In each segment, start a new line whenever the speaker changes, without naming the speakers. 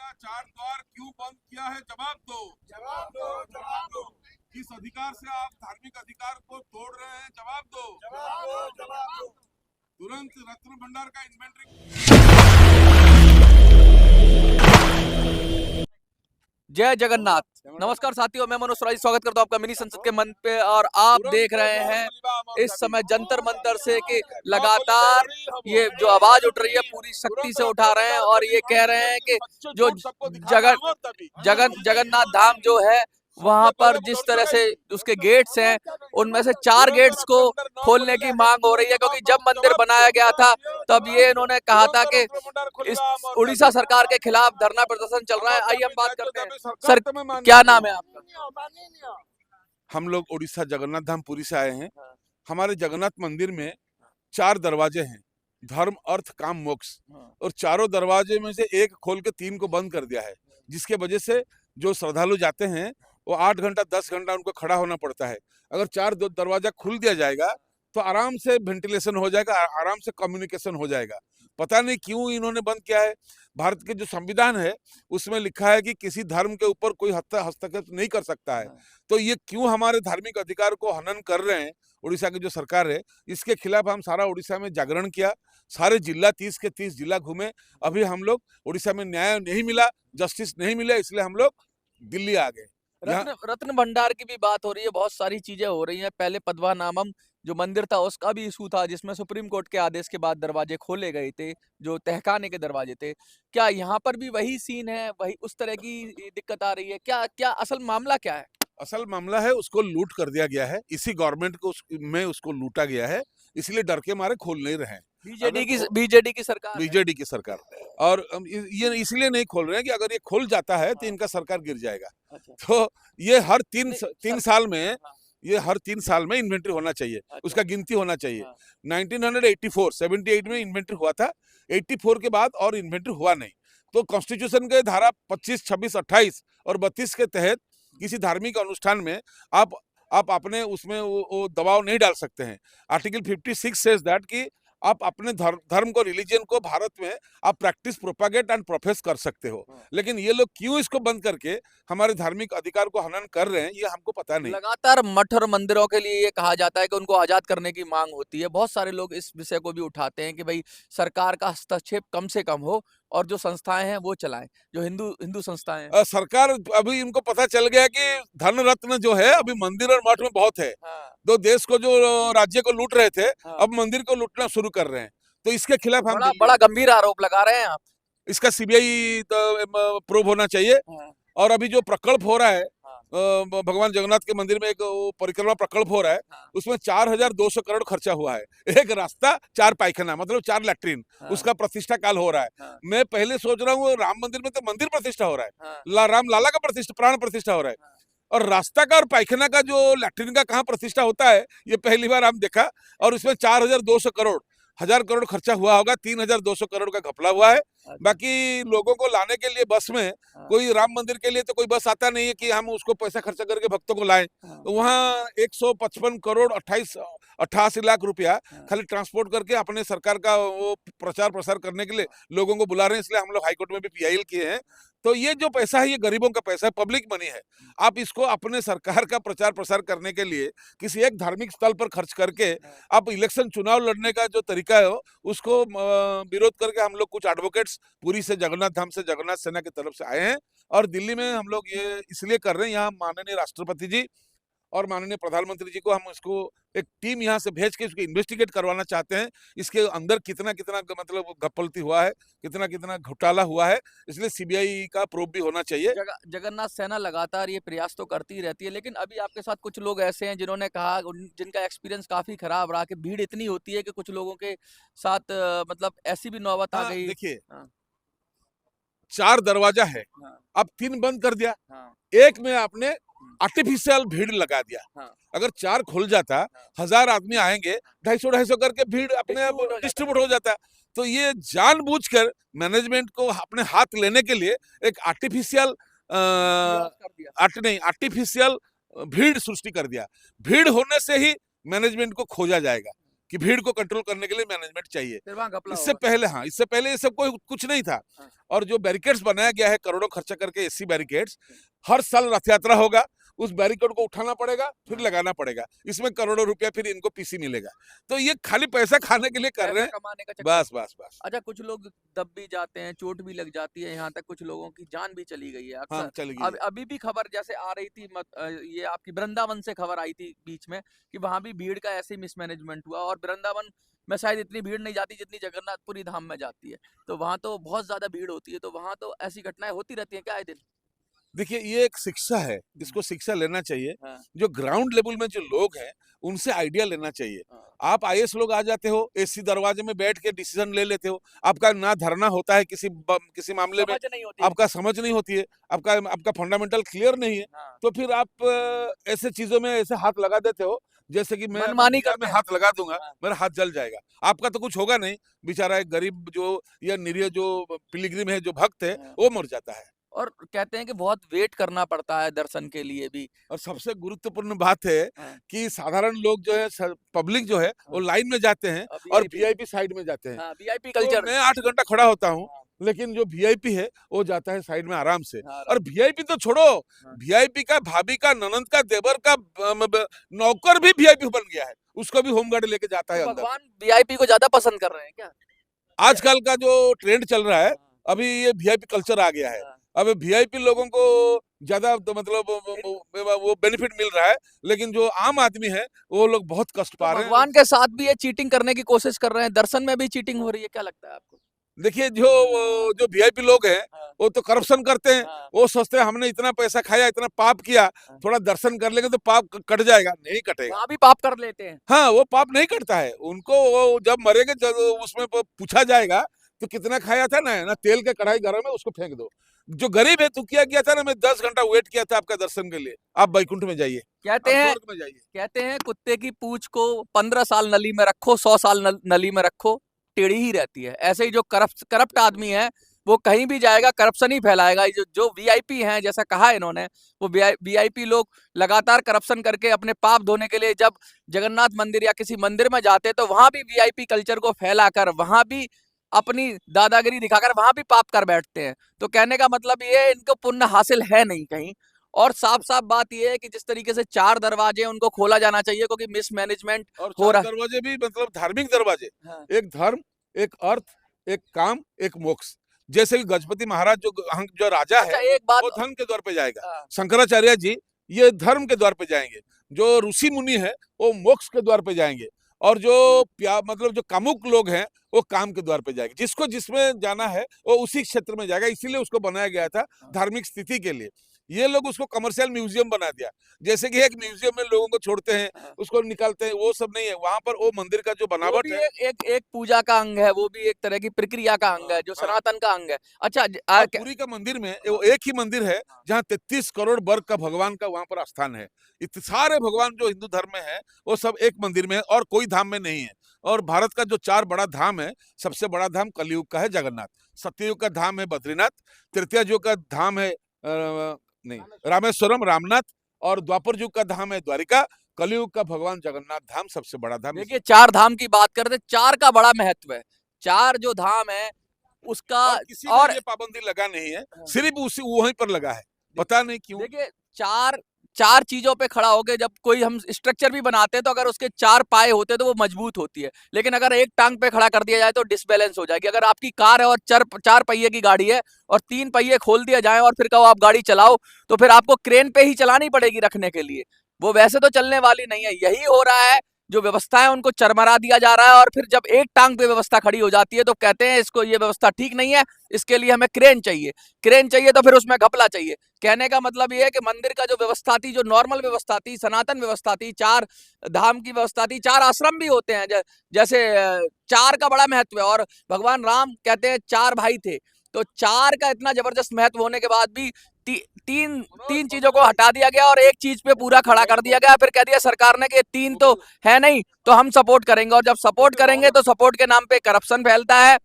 का चार द्वार क्यों बंद किया है? जवाब दो, जवाब दो, जवाब दो। किस अधिकार से आप धार्मिक अधिकार को तोड़ रहे हैं? जवाब दो, जवाब दो, जवाब दो। तुरंत रत्न भंडार का इन्वेंटरी।
जय जगन्नाथ। नमस्कार साथियों, मैं मनोज राय स्वागत करता हूं आपका मिनी संसद के मंच पे। और आप देख रहे हैं इस समय जंतर मंतर से कि लगातार ये जो आवाज उठ रही है पूरी शक्ति से उठा रहे हैं और ये कह रहे हैं कि जो जगन्नाथ धाम जो है वहां पर जिस तरह से उसके गेट्स हैं उनमें से 4 गेट्स को खोलने की मांग हो रही है, क्योंकि जब मंदिर बनाया गया था तब ये इन्होंने कहा था कि इस उड़ीसा सरकार के खिलाफ धरना प्रदर्शन चल रहा है। आइए हम बात करते हैं। सर, क्या नाम है आपका?
हम लोग उड़ीसा जगन्नाथ धाम पुरी से आए हैं। हमारे जगन्नाथ मंदिर में 4 दरवाजे हैं, धर्म अर्थ काम मोक्ष, और चारों दरवाजे में से एक खोल के 3 को बंद कर दिया है, जिसके वजह से जो श्रद्धालु जाते हैं वो 8 घंटा 10 घंटा उनको खड़ा होना पड़ता है। अगर 4 दरवाजा खुल दिया जाएगा तो आराम से वेंटिलेशन हो जाएगा, आराम से कम्युनिकेशन हो जाएगा। पता नहीं क्यों इन्होंने बंद किया है। भारत के जो संविधान है उसमें लिखा है कि किसी धर्म के ऊपर कोई हस्तक्षेप नहीं कर सकता है। तो ये क्यों हमारे धार्मिक अधिकार को हनन कर रहे हैं उड़ीसा की जो सरकार है, इसके खिलाफ हम सारा उड़ीसा में जागरण किया। सारे जिला 30 के 30 जिला घूमे। अभी हम लोग उड़ीसा में न्याय नहीं मिला, जस्टिस नहीं मिला, इसलिए हम लोग दिल्ली आ गए।
रत्न भंडार की भी बात हो रही है, बहुत सारी चीजें हो रही हैं। पहले पद्मानाभम जो मंदिर था उसका भी इशू था, जिसमें सुप्रीम कोर्ट के आदेश के बाद दरवाजे खोले गए थे, जो तहखाने के दरवाजे थे। क्या यहाँ पर भी वही सीन है, वही उस तरह की दिक्कत आ रही है? क्या क्या असल मामला क्या है?
असल मामला है उसको लूट कर दिया गया है, इसी गवर्नमेंट को में उसको लूटा गया है, इसलिए डर के मारे खोल नहीं रहे हैं।
बीजेडी की सरकार
और ये इसलिए नहीं खोल रहे हैं कि अगर ये खोल जाता है तो इनका सरकार गिर जाएगा।
अच्छा।
तो ये हर तीन साल में इन्वेंटरी होना चाहिए।
अच्छा।
उसका गिनती होना चाहिए। 78 में इन्वेंटरी हुआ था, 84 के बाद और इन्वेंटरी हुआ नहीं। तो कॉन्स्टिट्यूशन के धारा 25, 26, 28 और 32 के तहत किसी धार्मिक अनुष्ठान में आप अपने उसमें वो दबाव नहीं डाल सकते हैं। आर्टिकल 56 सेज दैट कि आप अपने धर्म को, रिलीजन को भारत में आप प्रैक्टिस, प्रोपागेट एंड प्रोफेस कर सकते हो। लेकिन ये लोग क्यों इसको बंद करके हमारे धार्मिक अधिकार को हनन कर रहे हैं, ये हमको पता नहीं।
लगातार मठ और मंदिरों के लिए ये कहा जाता है कि उनको आजाद करने की मांग होती है। बहुत सारे लोग इस विषय को भी उठाते हैं कि भाई सरकार का हस्तक्षेप कम से कम हो और जो संस्थाएं हैं वो चलाएं, जो हिंदू संस्थाएं हैं।
सरकार अभी इनको पता चल गया कि धन रत्न जो है अभी मंदिर और मठ में बहुत है। दो देश को, जो राज्य को लूट रहे थे, अब मंदिर को लूटना शुरू कर रहे हैं। तो इसके खिलाफ हम
बड़ा गंभीर आरोप लगा रहे हैं आप।
इसका सीबीआई प्रोब होना चाहिए। और अभी जो प्रकल्प हो रहा है भगवान जगन्नाथ के मंदिर में, एक परिक्रमा प्रकल्प हो रहा है, उसमें 4200 करोड़ खर्चा हुआ है। एक रास्ता, 4 पायखाना, मतलब 4 लैट्रिन, उसका प्रतिष्ठा काल हो रहा है। मैं पहले सोच रहा हूँ राम मंदिर में तो मंदिर प्रतिष्ठा हो रहा है, राम लाला का प्राण प्रतिष्ठा हो रहा है, और रास्ता का और पायखाना का, जो लैट्रिन का कहाँ प्रतिष्ठा होता है, ये पहली बार हम देखा। और उसमें 4200 करोड़, 1000 करोड़ खर्चा हुआ होगा, 3200 करोड़ का घपला हुआ है। बाकी लोगों को लाने के लिए बस में, कोई राम मंदिर के लिए तो कोई बस आता नहीं है कि हम उसको पैसा खर्चा करके भक्तों को लाएं। तो वहाँ 155 करोड़ 88 लाख रुपया खाली ट्रांसपोर्ट करके अपने सरकार का वो प्रचार प्रसार करने के लिए लोगों को बुला रहे हैं। इसलिए हम लोग हाईकोर्ट में भी पीआईएल किए हैं। तो ये जो पैसा है ये गरीबों का पैसा है, पब्लिक मनी है। आप इसको अपने सरकार का प्रचार प्रसार करने के लिए किसी एक धार्मिक स्थल पर खर्च करके आप इलेक्शन चुनाव लड़ने का जो तरीका है उसको विरोध करके हम लोग कुछ एडवोकेट्स पुरी से, जगन्नाथ धाम से, जगन्नाथ सेना की तरफ से आए हैं। और दिल्ली में हम लोग ये इसलिए कर रहे हैं, यहाँ माननीय राष्ट्रपति जी और माननीय प्रधानमंत्री जी को हम इसको एक टीम यहाँ से भेज के इसको इन्वेस्टिगेट करवाना चाहते हैं। इसके अंदर कितना कितना मतलब गपलती हुआ है, कितना कितना घोटाला हुआ है, इसलिए सीबीआई का प्रोब भी होना चाहिए।
जगन्नाथ सेना लगातार ये प्रयास तो करती रहती है, लेकिन अभी आपके साथ कुछ लोग ऐसे हैं जिन्होंने कहा, जिनका एक्सपीरियंस काफी खराब रहा कि भीड़ इतनी होती है कि कुछ लोगों के साथ मतलब ऐसी भी नौबत आ गई।
देखिए, 4 दरवाजा है, अब 3 बंद कर दिया, एक में आपने आर्टिफिशियल भीड़ लगा दिया। अगर 4 खुल जाता, 1000 आदमी आएंगे, 250 करके भीड़ अपने डिस्ट्रीब्यूट हो जाता। तो ये जानबूझकर मैनेजमेंट को अपने हाथ लेने के लिए एक आर्टिफिशियल भीड़ सृष्टि कर दिया। भीड़ होने से ही मैनेजमेंट को खोजा जाएगा कि भीड़ को कंट्रोल करने के लिए मैनेजमेंट चाहिए।
फिर वहाँ घपला
इससे
होगा।
पहले हाँ, इससे पहले ये सब कोई कुछ नहीं था।
हाँ।
और जो बैरिकेड्स बनाया गया है करोड़ों खर्चा करके, एसी बैरिकेड्स, हर साल रथ यात्रा होगा, उस बैरिकेड को उठाना पड़ेगा, फिर
हाँ।
लगाना पड़ेगा, इसमें करोड़ों रुपया फिर इनको पीसी मिलेगा। तो ये खाली पैसा खाने के लिए कर रहे
पैसा
हैं।
कमाने का चक्कर।
बस बस बस।
अच्छा, कुछ लोग दब भी जाते हैं, चोट भी लग जाती है, यहाँ तक कुछ लोगों की जान भी चली गई है
हाँ,
अक्सर।
चल गई
अब
है।
अभी भी खबर जैसे आ रही थी ये आपकी वृंदावन से खबर आई थी बीच में कि वहां भी भीड़ का ऐसे ही मिसमैनेजमेंट हुआ, और वृंदावन में शायद इतनी भीड़ नहीं जाती जितनी जगन्नाथपुरी धाम में जाती है, तो वहां तो बहुत ज्यादा भीड़ होती है, तो वहां तो ऐसी घटनाएं होती रहती हैं क्या आए दिन?
देखिए, ये एक शिक्षा है, इसको शिक्षा लेना चाहिए।
हाँ।
जो ग्राउंड लेवल में जो लोग हैं, उनसे आइडिया लेना चाहिए।
हाँ।
आप आईएएस लोग आ जाते हो, एसी दरवाजे में बैठ के डिसीजन ले लेते हो, आपका ना धरना होता है किसी मामले में,
समझ नहीं होती है।
आपका समझ नहीं होती है, आपका फंडामेंटल क्लियर नहीं है,
हाँ।
तो फिर आप ऐसे चीजों में ऐसे हाथ लगा देते हो, जैसे कि मैं
मनमानी
क्या
करते
मैं
हैं।
हाथ लगा दूंगा,
हाँ।
मेरा हाथ जल जाएगा। आपका तो कुछ होगा नहीं, बेचारा एक गरीब जो या निरीह जो पिलग्रिम है, जो भक्त है,
हाँ।
वो मर जाता है।
और कहते हैं कि बहुत वेट करना पड़ता है दर्शन के लिए भी।
और सबसे गुरुत्वपूर्ण बात है
हाँ।
कि साधारण लोग जो है, पब्लिक जो है, वो
हाँ।
लाइन में जाते हैं और
वीआईपी।
वीआईपी साइड में जाते हैं।
हाँ, वीआईपी
तो
कल्चर।
मैं 8 घंटा खड़ा होता हूँ,
हाँ।
लेकिन जो वीआईपी है वो जाता है साइड में आराम से।
हाँ,
और वीआईपी तो छोड़ो,
हाँ।
वीआईपी का भाभी का, ननंद का, देवर का नौकर भी वीआईपी बन गया है, उसको भी होमगार्ड लेके जाता है
तो
अंदर।
भगवान वीआईपी को ज्यादा पसंद कर रहे हैं क्या?
आजकल का जो ट्रेंड चल रहा है,
हाँ।
अभी ये वीआईपी कल्चर आ गया है।
हाँ।
अब वीआईपी लोगों को ज्यादा तो मतलब वो बेनिफिट मिल रहा है, लेकिन जो आम आदमी है वो लोग बहुत कष्ट
तो
पा रहे हैं।
भगवान के साथ भी ये चीटिंग करने की कोशिश कर रहे हैं, दर्शन में भी चीटिंग हो रही है, क्या लगता है आपको?
देखिए, जो वीआईपी लोग हैं,
हाँ।
वो तो करप्शन करते हैं।
हाँ।
वो सोचते हैं हमने इतना पैसा खाया, इतना पाप किया,
हाँ।
थोड़ा दर्शन कर लेंगे तो पाप कट जाएगा। नहीं कटेगा।
वहां भी पाप कर लेते हैं।
हाँ, वो पाप नहीं कटता है उनको। वो जब मरेंगे, जब उसमें पूछा जाएगा तो कितना खाया था ना तेल के कढ़ाई गरम है, उसको फेंक दो। जो गरीब है, तो क्या किया था ना, मैं 10 घंटा वेट किया था आपका दर्शन के लिए, आप वैकुंठ में जाइए, आप
कहते हैं
स्वर्ग में जाइए।
कहते हैं कुत्ते की पूंछ को 15 साल नली में रखो, 100 साल नली में रखो, टेढ़ी ही रहती है। ऐसे ही जो करप्ट आदमी है, वो कहीं भी जाएगा करप्शन ही फैलाएगा। जो वीआईपी हैं, जैसा कहा इन्होंने, वो वीआईपी लोग लगातार करप्शन करके अपने पाप धोने के लिए जब जगन्नाथ मंदिर या किसी मंदिर में जाते, तो वहां भी वीआईपी कल्चर को फैलाकर, वहां भी अपनी दादागिरी दिखाकर वहां भी पाप कर बैठते हैं। तो कहने का मतलब ये है, इनको पुण्य हासिल है नहीं कहीं। और साफ साफ बात ये है कि जिस तरीके से 4 दरवाजे हैं, उनको खोला जाना चाहिए, क्योंकि मिसमैनेजमेंट
और
हो
4
रहा
दरवाजे भी मतलब धार्मिक दरवाजे।
हाँ।
एक धर्म, एक अर्थ, एक काम, एक मोक्ष। जैसे कि गजपति महाराज जो राजा
अच्छा,
है,
एक बात।
वो धर्म के द्वार पे जाएगा।
हाँ।
शंकराचार्य जी ये धर्म के द्वार पे जाएंगे। जो ऋषि मुनि है, वो मोक्ष के द्वार पे जाएंगे। और जो मतलब जो कामुक लोग हैं, वो काम के द्वार पे जाएंगे। जिसको जिसमें जाना है, वो उसी क्षेत्र में जाएगा। इसीलिए उसको बनाया गया था धार्मिक स्थिति के लिए। ये लोग उसको कमर्शियल म्यूजियम बना दिया। जैसे कि एक म्यूजियम में लोगों को छोड़ते हैं,
हाँ।
उसको निकालते हैं, वो सब नहीं है वहां पर। वो मंदिर का जो
वो
बनावट
भी
है,
एक पूजा का अंग है, वो भी एक तरह की प्रक्रिया का अंग है, जो
हाँ।
सनातन का अंग है। अच्छा,
और पूरी का मंदिर में वो एक ही मंदिर है जहाँ 33 करोड़ वर्ग का भगवान का वहां पर स्थान है। इतने सारे भगवान जो हिंदू धर्म में है, वो सब एक मंदिर में है, और कोई धाम में नहीं है। और भारत का जो 4 बड़ा धाम है, सबसे बड़ा धाम कलयुग का है जगन्नाथ, सत्ययुग का धाम है बद्रीनाथ, तृतीय युग का धाम है नहीं रामेश्वरम रामनाथ, और द्वापर युग का धाम है द्वारिका। कलयुग का भगवान जगन्नाथ धाम सबसे बड़ा धाम।
देखिए, 4 धाम की बात करते, 4 का बड़ा महत्व है। 4 जो धाम है उसका,
और किसी
और
ने ये पाबंदी लगा नहीं है, सिर्फ उसी वहीं पर लगा है, पता नहीं क्यों।
देखिए, 4 चीजों पे खड़ा होके जब कोई हम स्ट्रक्चर भी बनाते हैं, तो अगर उसके 4 पाए होते हैं तो वो मजबूत होती है। लेकिन अगर एक टांग पे खड़ा कर दिया जाए तो डिसबैलेंस हो जाएगी। अगर आपकी कार है और 4 पहिए की गाड़ी है, और 3 पहिए खोल दिया जाए और फिर कहो आप गाड़ी चलाओ, तो फिर आपको क्रेन पे ही चलानी पड़ेगी रखने के लिए, वो वैसे तो चलने वाली नहीं है। यही हो रहा है, जो व्यवस्था है उनको चरमरा दिया जा रहा है, और फिर जब एक टांग पे व्यवस्था खड़ी हो जाती है तो कहते हैं इसको, ये व्यवस्था ठीक नहीं है, इसके लिए हमें क्रेन चाहिए। क्रेन चाहिए तो फिर उसमें घपला चाहिए। कहने का मतलब ये है कि मंदिर का जो व्यवस्था थी, जो नॉर्मल व्यवस्था थी, सनातन व्यवस्था थी, 4 धाम की व्यवस्था थी, 4 आश्रम भी होते हैं, जैसे 4 का बड़ा महत्व है। और भगवान राम कहते हैं 4 भाई थे, तो 4 का इतना जबरदस्त महत्व होने के बाद भी तीन चीजों को हटा दिया गया और एक चीज पे पूरा खड़ा कर दिया गया। फिर कह दिया सरकार ने कि 3 तो है नहीं, तो हम सपोर्ट करेंगे। और जब सपोर्ट करेंगे तो सपोर्ट के नाम पे करप्शन फैलता है,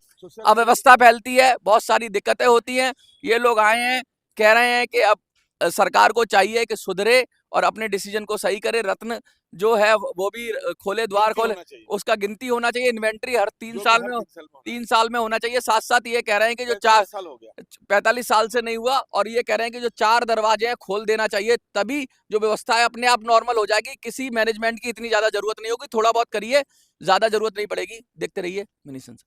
अव्यवस्था फैलती है, बहुत सारी दिक्कतें होती हैं। ये लोग आए हैं, कह रहे हैं कि अब सरकार को चाहिए कि सुधरे और अपने डिसीजन को सही करे। रत्न जो है वो भी खोले, द्वार खोले, उसका गिनती होना चाहिए। इन्वेंट्री हर 3 साल में होना चाहिए। साथ साथ ये कह रहे हैं कि जो 45 साल से नहीं हुआ, और ये कह रहे हैं कि जो 4 दरवाजे हैं खोल देना चाहिए, तभी जो व्यवस्था है अपने आप नॉर्मल हो जाएगी। किसी मैनेजमेंट की इतनी ज्यादा जरूरत नहीं होगी, थोड़ा बहुत करिए, ज्यादा जरूरत नहीं पड़ेगी। देखते रहिए मिनी संसद।